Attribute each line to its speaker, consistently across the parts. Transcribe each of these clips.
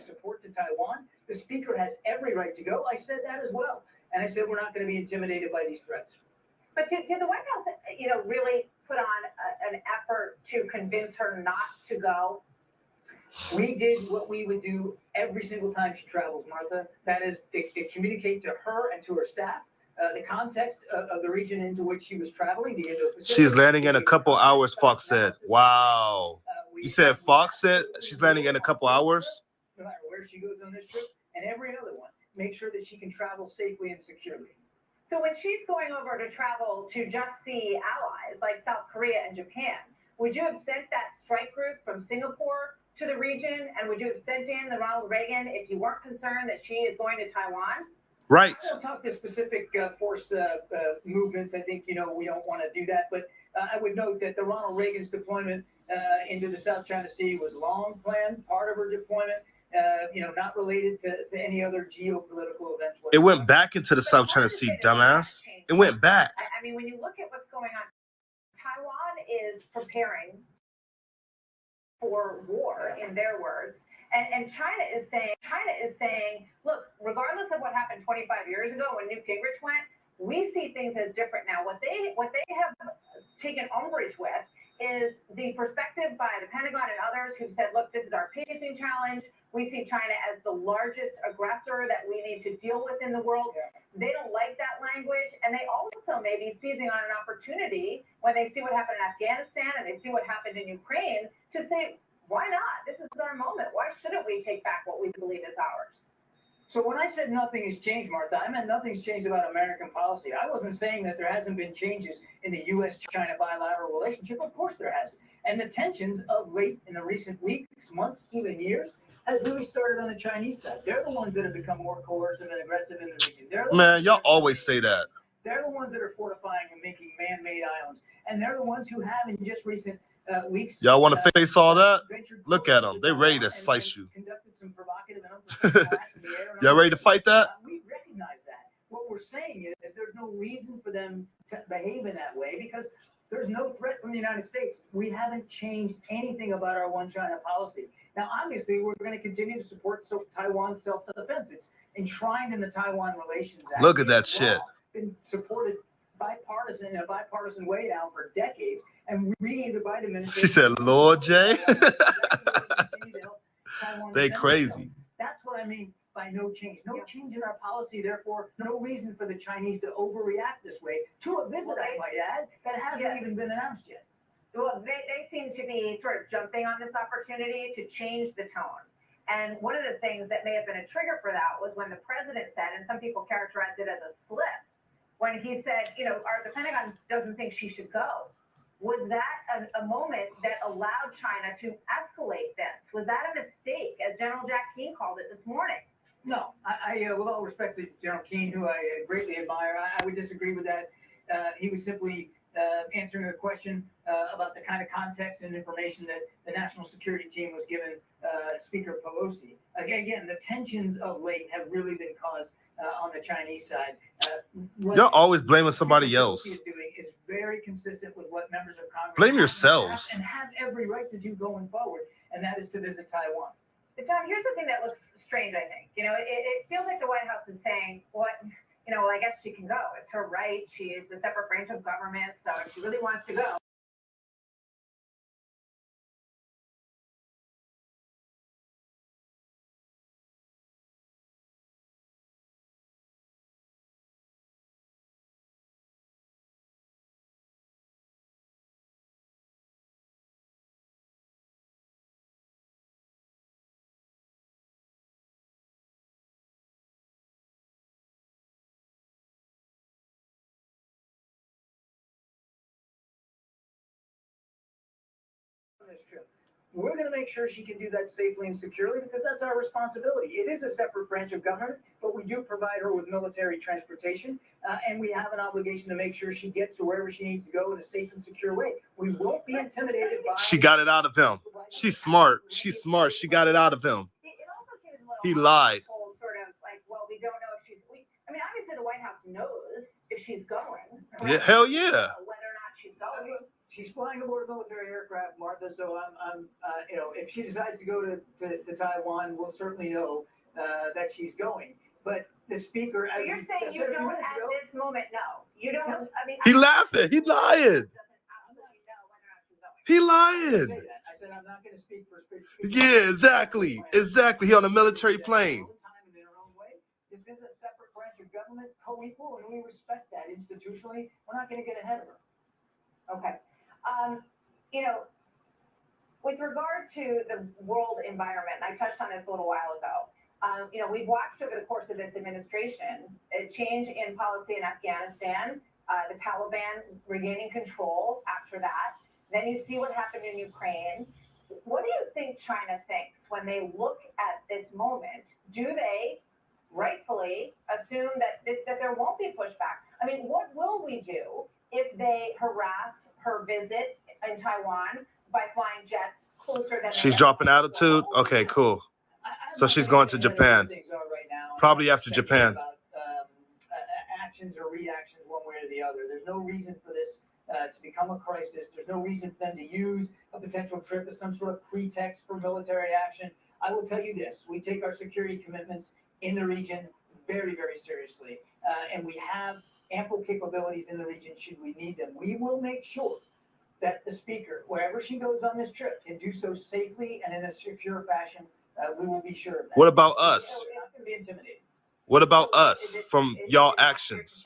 Speaker 1: support to Taiwan. The speaker has every right to go. I said that as well. And I said we're not going to be intimidated by these threats.
Speaker 2: But did the White House, really put on an effort to convince her not to go?
Speaker 1: We did what we would do every single time she travels, Martha. That is, communicate to her and to her staff the context of the region into which she was traveling. The Indo-Pacific.
Speaker 3: She's landing in a couple hours, Fox said. Wow. You said Fox said she's landing in a couple hours?
Speaker 1: No matter where she goes on this trip, and every other one, make sure that she can travel safely and securely.
Speaker 2: So when she's going over to travel to just see allies like South Korea and Japan, would you have sent that strike group from Singapore to the region, and would you have sent in the Ronald Reagan if you weren't concerned that she is going to Taiwan?
Speaker 3: Right.
Speaker 1: I don't talk to specific force movements. I think, we don't want to do that. But I would note that the Ronald Reagan's deployment into the South China Sea was long planned, part of her deployment, not related to any other geopolitical events.
Speaker 3: It went back into the South China Sea, dumbass. It went back.
Speaker 2: I mean, when you look at what's going on, Taiwan is preparing for war, in their words. And China is saying, look, regardless of what happened 25 years ago when Newt Gingrich went, we see things as different now. What they have taken umbrage with is the perspective by the Pentagon and others who've said, look, this is our pacing challenge. We see China as the largest aggressor that we need to deal with in the world. They don't like that language, and they also may be seizing on an opportunity when they see what happened in Afghanistan and they see what happened in Ukraine to say, why not? This is our moment. Why shouldn't we take back what we believe is ours?
Speaker 1: So when I said nothing has changed, Martha, I meant nothing's changed about American policy. I wasn't saying that there hasn't been changes in the U.S.-China bilateral relationship. Of course there has. And the tensions of late in the recent weeks, months, even years, has really started on the Chinese side. They're the ones that have become more coercive and aggressive in the region.
Speaker 3: Man, y'all always say that.
Speaker 1: They're the ones that are fortifying and making man-made islands. And they're the ones who have, in just recent weeks...
Speaker 3: Y'all want to face all that? Look at them. They're ready to slice you. Y'all ready to fight that?
Speaker 1: We recognize that. What we're saying is there's no reason for them to behave in that way because there's no threat from the United States. We haven't changed anything about our one China policy. Now, obviously, we're going to continue to support Taiwan's self-defense. It's enshrined in the Taiwan Relations Act.
Speaker 3: Look at that shit.
Speaker 1: Been supported in a bipartisan way now for decades. And we, the Biden administration...
Speaker 3: She said, Lord Jay. They crazy.
Speaker 1: That's what I mean by no change. No change in our policy, therefore, no reason for the Chinese to overreact this way to a visit, I might add, that hasn't even been announced yet.
Speaker 2: Well, they seem to be sort of jumping on this opportunity to change the tone. And one of the things that may have been a trigger for that was when the president said, and some people characterized it as a slip, when he said, the Pentagon doesn't think she should go. Was that a moment that allowed China to escalate this? Was that a mistake, as General Jack Keane called it this morning?
Speaker 1: No, I with all respect to General Keane, who I greatly admire, I would disagree with that. He was simply answering a question about the kind of context and information that the national security team was given Speaker Pelosi. Again, the tensions of late have really been caused on the Chinese side.
Speaker 3: You're always blaming somebody else.
Speaker 1: What Pelosi is doing is very consistent with what members of Congress
Speaker 3: blame yourselves
Speaker 1: and have every right to do going forward, and that is to visit Taiwan.
Speaker 2: But John, here's the thing that looks strange, I think. It feels like the White House is saying, well, I guess she can go. It's her right. She is a separate branch of government, so if she really wants to go.
Speaker 1: This trip. We're going to make sure she can do that safely and securely because that's our responsibility. It is a separate branch of government, but we do provide her with military transportation, and we have an obligation to make sure she gets to wherever she needs to go in a safe and secure way. We won't be intimidated by...
Speaker 3: She got it out of him. She's smart. She's smart. She got it out of him. He lied.
Speaker 2: Sort of like, well, we don't know if she's... obviously the White House knows if she's going.
Speaker 3: Yeah, hell yeah.
Speaker 2: Whether or not she's going.
Speaker 1: She's flying aboard a military aircraft. aircraft, Martha. So I'm if she decides to go to Taiwan, we'll certainly know that she's going. But the speaker,
Speaker 2: So you're saying you don't at this moment know. You don't. I mean,
Speaker 3: He laughing. He lying. He lying.
Speaker 1: I said I'm not going to speak for speaker.
Speaker 3: Yeah, exactly. Exactly. He on a military plane.
Speaker 1: This is a separate branch of government, co-equal, and we respect that institutionally. We're not going to get ahead of her.
Speaker 2: Okay. With regard to the world environment, I touched on this a little while ago. We've watched over the course of this administration a change in policy in Afghanistan, the Taliban regaining control after that. Then you see what happened in Ukraine. What do you think China thinks when they look at this moment? Do they rightfully assume that there won't be pushback? I mean, what will we do if they harass her visit in Taiwan by flying jets closer than
Speaker 3: she's dropping altitude? Okay, cool. So she's going to Japan. Probably after Japan.
Speaker 1: Actions or reactions one way or the other. There's no reason for this to become a crisis. There's no reason for them to use a potential trip as some sort of pretext for military action. I will tell you this. We take our security commitments in the region very, very seriously. And we have ample capabilities in the region should we need them. We will make sure that the speaker, wherever she goes on this trip, can do so safely and in a secure fashion. We will be sure of that.
Speaker 3: What about us?
Speaker 1: We're not going to be intimidated.
Speaker 3: What about us from y'all actions?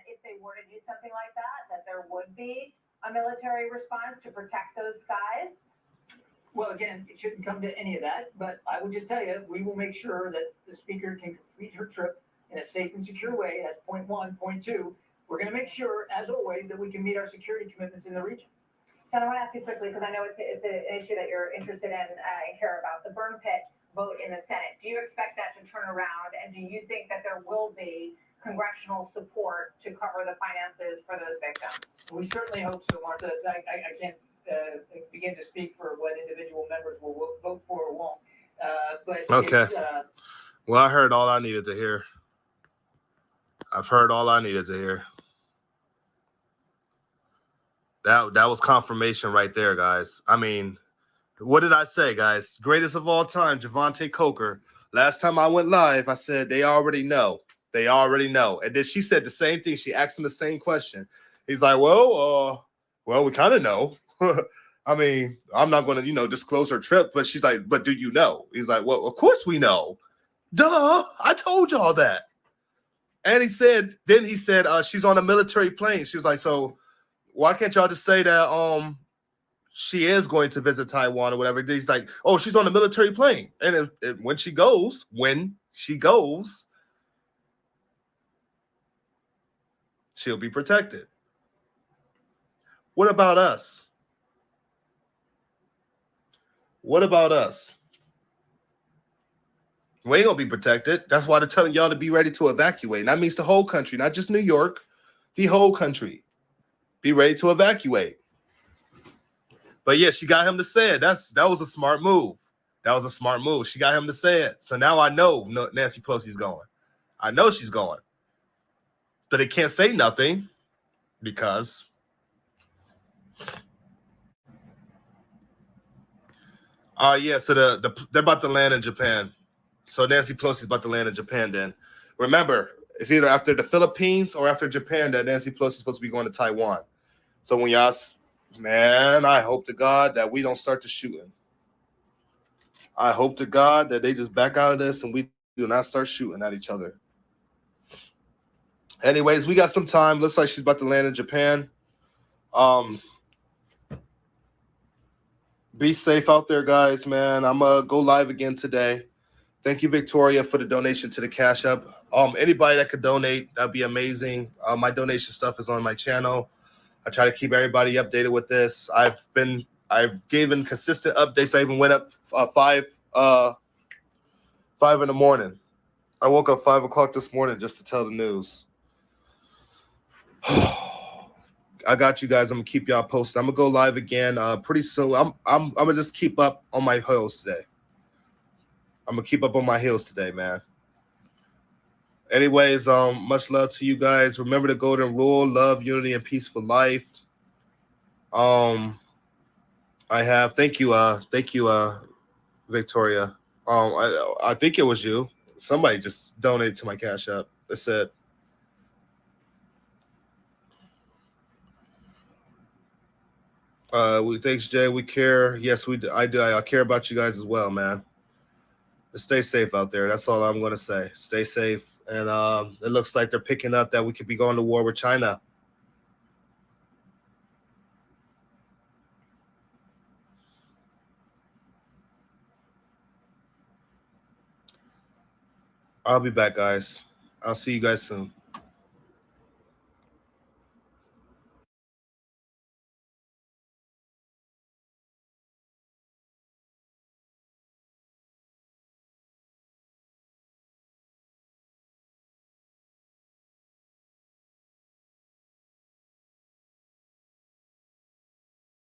Speaker 2: If they were to do something like that there would be a military response to protect those skies?
Speaker 1: Well, again, it shouldn't come to any of that, but I will just tell you, we will make sure that the speaker can complete her trip in a safe and secure way. That's point one. Point two, we're going to make sure, as always, that we can meet our security commitments in the region.
Speaker 2: John, I want to ask you quickly, because I know it's an issue that you're interested in and care about, the burn pit vote in the Senate. Do you expect that to turn around, and do you think that there will be congressional support to cover the finances for those victims?
Speaker 1: We certainly hope so, Martha. I can't begin to speak for what individual members will vote for or won't. But
Speaker 3: okay. Well, I heard all I needed to hear. I've heard all I needed to hear. That was confirmation right there, guys. I mean, what did I say, guys? Greatest of all time, Javante Coker. Last time I went live, I said they already know. They already know. And then she said the same thing. She asked him the same question. He's like, well, we kind of know. I mean, I'm not going to, disclose her trip. But she's like, but do you know? He's like, well, of course we know. Duh. I told y'all that. And he said, she's on a military plane. She was like, so why can't y'all just say that she is going to visit Taiwan or whatever? He's like, oh, she's on a military plane. And when she goes, she'll be protected. What about us? What about us? We ain't gonna be protected. That's why they're telling y'all to be ready to evacuate. And that means the whole country, not just New York, the whole country. Be ready to evacuate. But yeah, she got him to say it. That was a smart move. That was a smart move. She got him to say it. So now I know Nancy Pelosi's going. I know she's going. But they can't say nothing because so they're about to land in Japan. So Nancy Pelosi's about to land in Japan then. Remember, it's either after the Philippines or after Japan that Nancy Pelosi's supposed to be going to Taiwan. So when y'all, man, I hope to God that we don't start the shooting. I hope to God that they just back out of this and we do not start shooting at each other. Anyways, we got some time. Looks like she's about to land in Japan. Be safe out there, guys, man. I'm going to go live again today. Thank you, Victoria, for the donation to the Cash App. Anybody that could donate, that'd be amazing. My donation stuff is on my channel. I try to keep everybody updated with this. I've given consistent updates. I even went up 5 in the morning. I woke up 5 o'clock this morning just to tell the news. I got you guys. I'm gonna keep y'all posted. I'm gonna go live again pretty soon. I'm gonna just keep up on my heels today. Man. Anyways, much love to you guys. Remember the golden rule: love, unity, and peaceful life. I have. Thank you. Victoria. I think it was you. Somebody just donated to my Cash App. They said, thanks, Jay. We care. Yes, we do. I do. I care about you guys as well, man. Stay safe out there. That's all I'm going to say. Stay safe. And it looks like they're picking up that we could be going to war with China. I'll be back, guys. I'll see you guys soon.